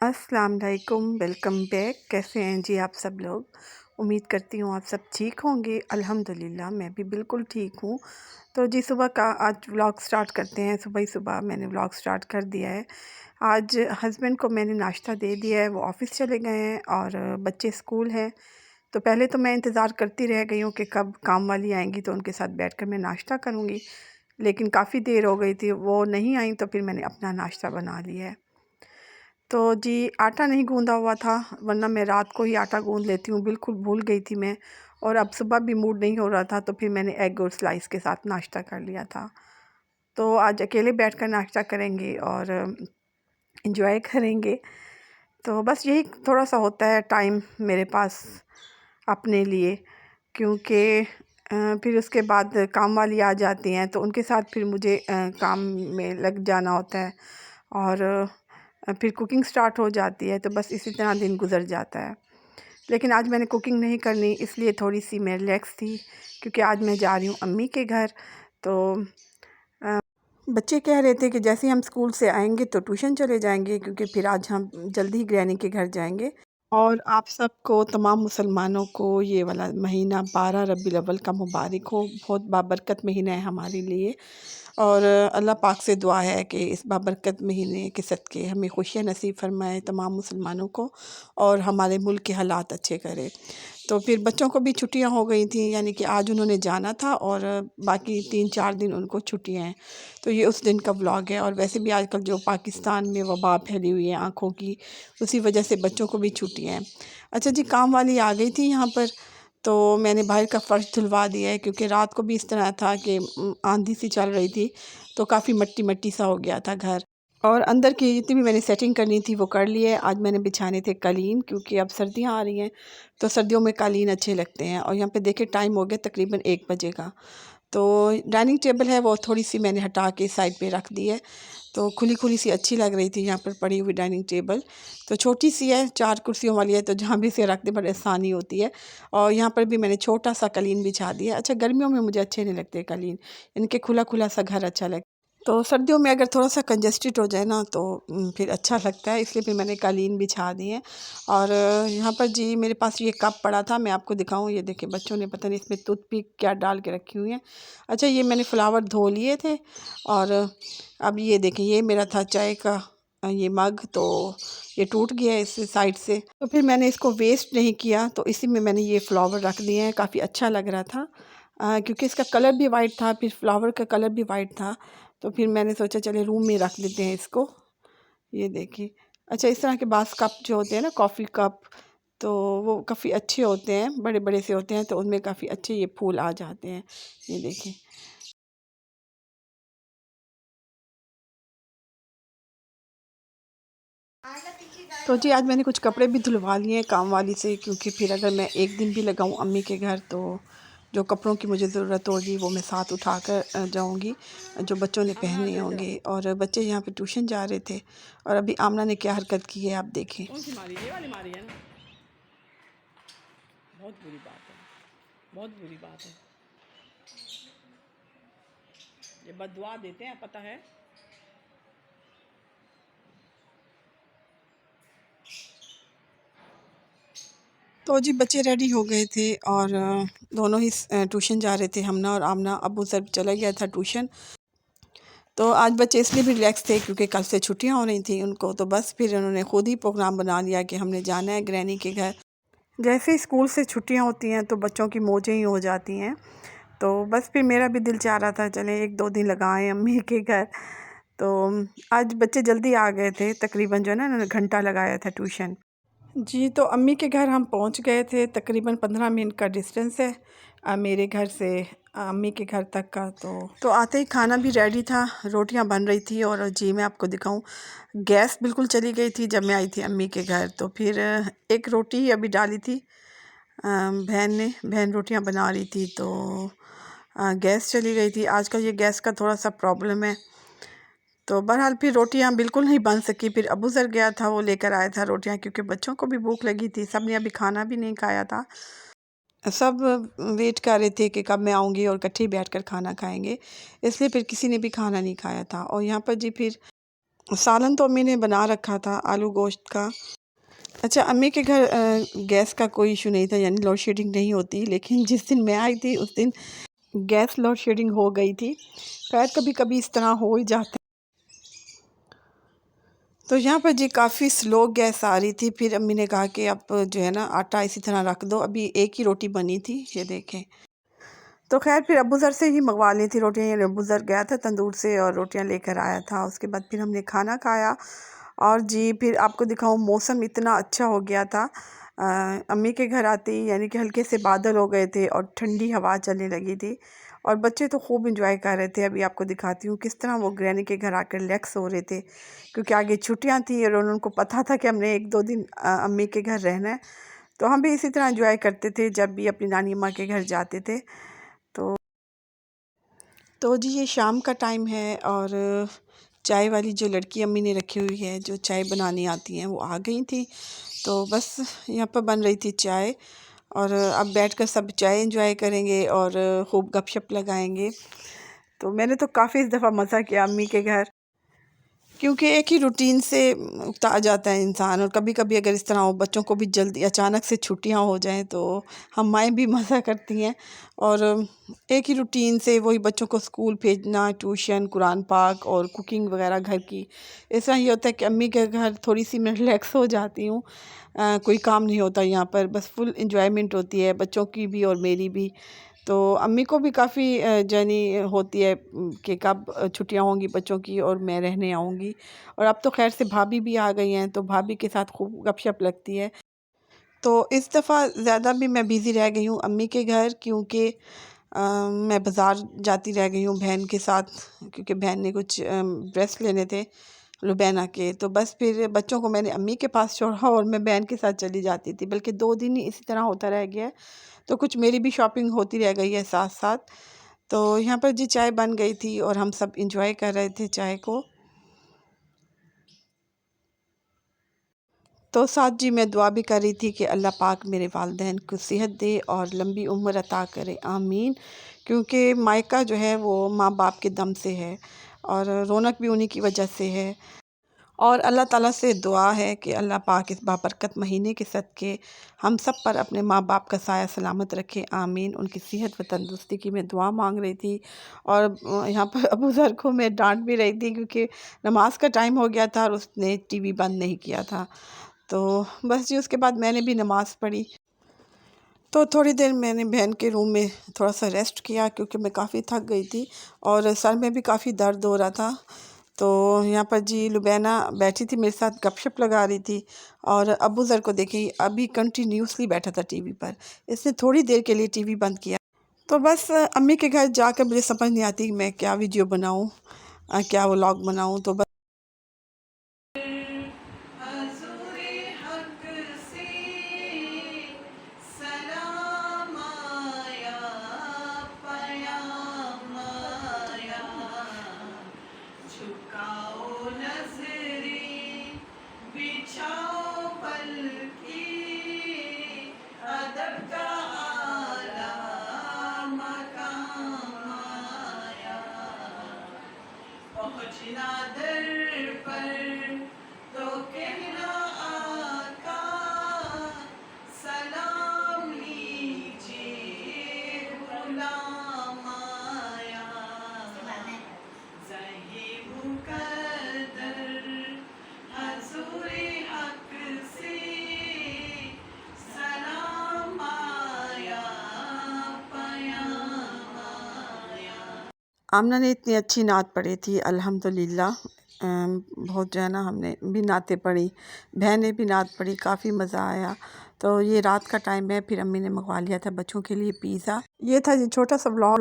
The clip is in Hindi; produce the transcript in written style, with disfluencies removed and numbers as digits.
अस्सलाम वालेकुम, वेलकम बैक। कैसे हैं जी आप सब लोग? उम्मीद करती हूँ आप सब ठीक होंगे। अल्हम्दुलिल्लाह मैं भी बिल्कुल ठीक हूँ। तो जी सुबह का आज व्लॉग स्टार्ट करते हैं। सुबह ही सुबह मैंने व्लॉग स्टार्ट कर दिया है। आज हस्बैंड को मैंने नाश्ता दे दिया है, वो ऑफ़िस चले गए हैं और बच्चे स्कूल हैं। तो पहले तो मैं इंतज़ार करती रह गई हूँ कि कब काम वाली आएँगी तो उनके साथ बैठकर मैं नाश्ता करूँगी। लेकिन काफ़ी देर हो गई थी, वो नहीं आई तो फिर मैंने अपना नाश्ता बना लिया है। तो जी आटा नहीं गूँधा हुआ था, वरना मैं रात को ही आटा गूँध लेती हूँ, बिल्कुल भूल गई थी मैं। और अब सुबह भी मूड नहीं हो रहा था तो फिर मैंने एग और स्लाइस के साथ नाश्ता कर लिया था। तो आज अकेले बैठकर नाश्ता करेंगे और एंजॉय करेंगे। तो बस यही थोड़ा-सा होता है टाइम मेरे पास अपने लिए, क्योंकि फिर उसके बाद काम वाली आ जाती हैं तो उनके साथ फिर मुझे काम में लग जाना होता है और फिर कुकिंग स्टार्ट हो जाती है, तो बस इसी तरह दिन गुज़र जाता है। लेकिन आज मैंने कुकिंग नहीं करनी, इसलिए थोड़ी-सी मैं रिलैक्स थी, क्योंकि आज मैं जा रही हूँ अम्मी के घर। तो अ, बच्चे कह रहे थे कि जैसे ही हम स्कूल से आएँगे तो ट्यूशन चले जाएँगे, क्योंकि फिर आज हम जल्दी ही ग्रैनी के घर जाएँगे। और आप सबको, तमाम मुसलमानों को, ये वाला महीना 12 रबीउल अव्वल का मुबारक हो। बहुत बाबरकत महीना है हमारे लिए और अल्लाह पाक से दुआ है कि इस बाबरकत महीने के सदक़े हमें खुशियाँ नसीब फ़रमाए तमाम मुसलमानों को और हमारे मुल्क के हालात अच्छे करे। तो फिर बच्चों को भी छुट्टियां हो गई थी, यानी कि आज उन्होंने जाना था और बाकी 3-4 दिन उनको छुट्टियां हैं। तो ये उस दिन का व्लॉग है। और वैसे भी आजकल जो पाकिस्तान में वबा फैली हुई है आँखों की, उसी वजह से बच्चों को भी छुट्टियां हैं। अच्छा जी, काम वाली आ गई थी यहाँ पर, तो मैंने बाहर का फ़र्श धुलवा दिया है, क्योंकि रात को भी इस तरह था कि आंधी सी चल रही थी, तो काफ़ी मट्टी-मट्टी सा हो गया था घर। और अंदर की जितनी भी मैंने सेटिंग करनी थी वो कर ली है। आज मैंने बिछाने थे कालीन, क्योंकि अब सर्दियाँ आ रही हैं, तो सर्दियों में कालीन अच्छे लगते हैं। और यहाँ पे देखिए टाइम हो गया तकरीबन 1 बजे का। तो डाइनिंग टेबल है वो थोड़ी-सी मैंने हटा के साइड पे रख दी है। तो खुली-खुली सी अच्छी लग रही थी यहाँ पर पड़ी हुई डाइनिंग टेबल। तो छोटी-सी है, 4 कुर्सियों वाली है, तो जहाँ भी इसे रख दें बड़ी आसानी होती है। और यहाँ पर भी मैंने छोटा-सा कालीन बिछा दिया है। अच्छा, गर्मियों में मुझे अच्छे नहीं लगते कालीन, इनके खुला-खुला सा घर अच्छा लगता है। तो सर्दियों में अगर थोड़ा-सा कंजस्टेड हो जाए ना तो फिर अच्छा लगता है, इसलिए फिर मैंने कालीन बिछा दी है। और यहाँ पर जी मेरे पास ये कप पड़ा था, मैं आपको दिखाऊँ। ये देखिए बच्चों ने पता नहीं इसमें टूथपिक क्या डाल के रखी हुई है। अच्छा, ये मैंने फ्लावर धो लिए थे और अब ये देखिए ये मेरा था चाय का ये मग, तो ये टूट गया है इस साइड से। तो फिर मैंने इसको वेस्ट नहीं किया, तो इसी में मैंने ये फ्लावर रख दिए हैं। काफ़ी अच्छा लग रहा था क्योंकि इसका कलर भी वाइट था, फिर फ्लावर का कलर भी वाइट था। तो फिर मैंने सोचा चलिए रूम में रख देते हैं इसको। ये देखिए। अच्छा, इस तरह के बास कप जो होते हैं ना, कॉफ़ी कप, तो वो काफ़ी अच्छे होते हैं, बड़े-बड़े से होते हैं, तो उनमें काफ़ी अच्छे ये फूल आ जाते हैं। ये देखिए। तो जी आज मैंने कुछ कपड़े भी धुलवा लिए हैं काम वाली से, क्योंकि फिर अगर मैं एक दिन भी लगाऊँ अम्मी के घर तो जो कपड़ों की मुझे ज़रूरत होगी वो मैं साथ उठा कर जाऊँगी, जो बच्चों ने पहने होंगे। और बच्चे यहाँ पे ट्यूशन जा रहे थे और अभी आमना ने क्या हरकत की है आप देखें। कौन सी मारी? ये वाली मारी है ना? बहुत बुरी बात है, बहुत बुरी बात है। ये बददुआ देते हैं, पता है। तो जी बच्चे रेडी हो गए थे और दोनों ही ट्यूशन जा रहे थे, हमना और आमना। अबू सर चला गया था ट्यूशन। तो आज बच्चे इसलिए भी रिलैक्स थे क्योंकि कल से छुट्टियां हो रही थी उनको, तो बस फिर उन्होंने खुद ही प्रोग्राम बना लिया कि हमने जाना है ग्रैनी के घर। जैसे ही स्कूल से छुट्टियां होती हैं तो बच्चों की मौजें ही हो जाती हैं। तो बस फिर मेरा भी दिल चाह रहा था चलें 1-2 दिन लगाएं अम्मी के घर। तो आज बच्चे जल्दी आ गए थे, तकरीबन जो है ना उन्होंने घंटा लगाया था ट्यूशन। जी, तो अम्मी के घर हम पहुंच गए थे। तकरीबन 15 मिनट का डिस्टेंस है मेरे घर से अम्मी के घर तक का। तो आते ही खाना भी रेडी था, रोटियां बन रही थी। और जी मैं आपको दिखाऊं, गैस बिल्कुल चली गई थी जब मैं आई थी अम्मी के घर। तो फिर एक रोटी ही अभी डाली थी बहन रोटियां बना रही थी, तो गैस चली गई थी। आजकल ये गैस का थोड़ा सा प्रॉब्लम है। तो बहरहाल फिर रोटियां बिल्कुल नहीं बन सकी। फिर अबू ज़र गया था, वो लेकर आया था रोटियां, क्योंकि बच्चों को भी भूख लगी थी। सब ने अभी खाना भी नहीं खाया था, सब वेट कर रहे थे कि कब मैं आऊँगी और इकट्ठे ही बैठकर खाना खाएंगे, इसलिए फिर किसी ने भी खाना नहीं खाया था। और यहाँ पर जी फिर सालन तो अम्मी ने बना रखा था आलू गोश्त का। अच्छा, अम्मी के घर गैस का कोई इशू नहीं था, यानी लोड शेडिंग नहीं होती, लेकिन जिस दिन मैं आई थी उस दिन गैस लोड शेडिंग हो गई थी। खैर कभी कभी इस तरह हो ही जाता है। तो यहाँ पर जी काफ़ी स्लो गैस आ रही थी। फिर अम्मी ने कहा कि अब जो है ना आटा इसी तरह रख दो, अभी एक ही रोटी बनी थी, ये देखें। तो खैर फिर अबू ज़र से ही मंगवा ली थी रोटियाँ, यानी अबू ज़र गया था तंदूर से और रोटियाँ लेकर आया था। उसके बाद फिर हमने खाना खाया और जी फिर आपको दिखाऊं, मौसम इतना अच्छा हो गया था। अम्मी के घर आते ही यानी कि हल्के से बादल हो गए थे और ठंडी हवा चलने लगी थी और बच्चे तो खूब इंजॉय कर रहे थे। अभी आपको दिखाती हूँ किस तरह वो ग्रैनी के घर आकर रिलैक्स हो रहे थे, क्योंकि आगे छुट्टियाँ थी और उनको पता था कि हमने 1-2 दिन अम्मी के घर रहना है। तो हम भी इसी तरह इंजॉय करते थे जब भी अपनी नानी अम्मा के घर जाते थे। तो जी ये शाम का टाइम है और चाय वाली जो लड़की अम्मी ने रखी हुई है, जो चाय बनानी आती हैं, वो आ गई थी। तो बस यहाँ पर बन रही थी चाय और अब बैठकर सब चाय एंजॉय करेंगे और खूब गपशप लगाएंगे। तो मैंने तो काफ़ी इस दफ़ा मज़ा किया अम्मी के घर, क्योंकि एक ही रूटीन से उकता आ जाता है इंसान। और कभी कभी अगर इस तरह हो, बच्चों को भी जल्दी अचानक से छुट्टियां हो जाएं, तो हम माएँ भी मज़ा करती हैं। और एक ही रूटीन से वही बच्चों को स्कूल भेजना, ट्यूशन, कुरान पाक और कुकिंग वगैरह घर की, इस तरह ये होता है कि अम्मी के घर थोड़ी सी मैं रिलैक्स हो जाती हूँ। कोई काम नहीं होता यहाँ पर, बस फुल इंजॉयमेंट होती है बच्चों की भी और मेरी भी। तो अम्मी को भी काफ़ी जर्नी होती है कि कब छुट्टियां होंगी बच्चों की और मैं रहने आऊँगी। और अब तो खैर से भाभी भी आ गई हैं, तो भाभी के साथ खूब गपशप लगती है। तो इस दफ़ा ज़्यादा भी मैं बिज़ी रह गई हूँ अम्मी के घर, क्योंकि मैं बाज़ार जाती रह गई हूँ बहन के साथ, क्योंकि बहन ने कुछ ड्रेस लेने थे लुबैना के। तो बस फिर बच्चों को मैंने अम्मी के पास छोड़ा और मैं बहन के साथ चली जाती थी, बल्कि 2 दिन ही इसी तरह होता रह गया है। तो कुछ मेरी भी शॉपिंग होती रह गई है साथ साथ। तो यहाँ पर जी चाय बन गई थी और हम सब इंजॉय कर रहे थे चाय को। तो साथ जी मैं दुआ भी कर रही थी कि अल्लाह पाक मेरे वालिदैन को सेहत दे और लंबी उम्र अता करे, आमीन। क्योंकि मायका जो है वो माँ बाप के दम से है और रौनक भी उन्हीं की वजह से है। और अल्लाह ताला से दुआ है कि अल्लाह पाक इस बाबरकत महीने के सदक़े हम सब पर अपने माँ बाप का साया सलामत रखे, आमीन। उनकी सेहत व तंदुरुस्ती की मैं दुआ मांग रही थी। और यहाँ पर अबू ज़र को मैं डांट भी रही थी, क्योंकि नमाज का टाइम हो गया था और उसने टीवी बंद नहीं किया था। तो बस जी उसके बाद मैंने भी नमाज़ पढ़ी। तो थोड़ी देर मैंने बहन के रूम में थोड़ा सा रेस्ट किया, क्योंकि मैं काफ़ी थक गई थी और सर में भी काफ़ी दर्द हो रहा था। तो यहाँ पर जी लुबैना बैठी थी मेरे साथ, गपशप लगा रही थी। और अबू ज़र को देखिए अभी कंटिन्यूसली बैठा था टीवी पर, इसने थोड़ी देर के लिए टीवी बंद किया। तो बस अम्मी के घर जाकर मुझे समझ नहीं आती मैं क्या वीडियो बनाऊँ, क्या व्लॉग बनाऊँ। तो बस पहुँचना दर पर तो कहना आका सलाम लीजिए गुलाम आया, ज़ही मुक़द्दर हज़ूरे हक़ से सलाम आया, पयाम आया। आमना ने इतनी अच्छी नात पढ़ी थी अल्हम्दुलिल्लाह। बहुत जो है ना हमने भी नातें पढ़ी, बहन ने भी नात पढ़ी, काफ़ी मज़ा आया। तो ये रात का टाइम है, फिर अम्मी ने मंगवा लिया था बच्चों के लिए पिज़्ज़ा। ये था जी छोटा सा व्लॉग।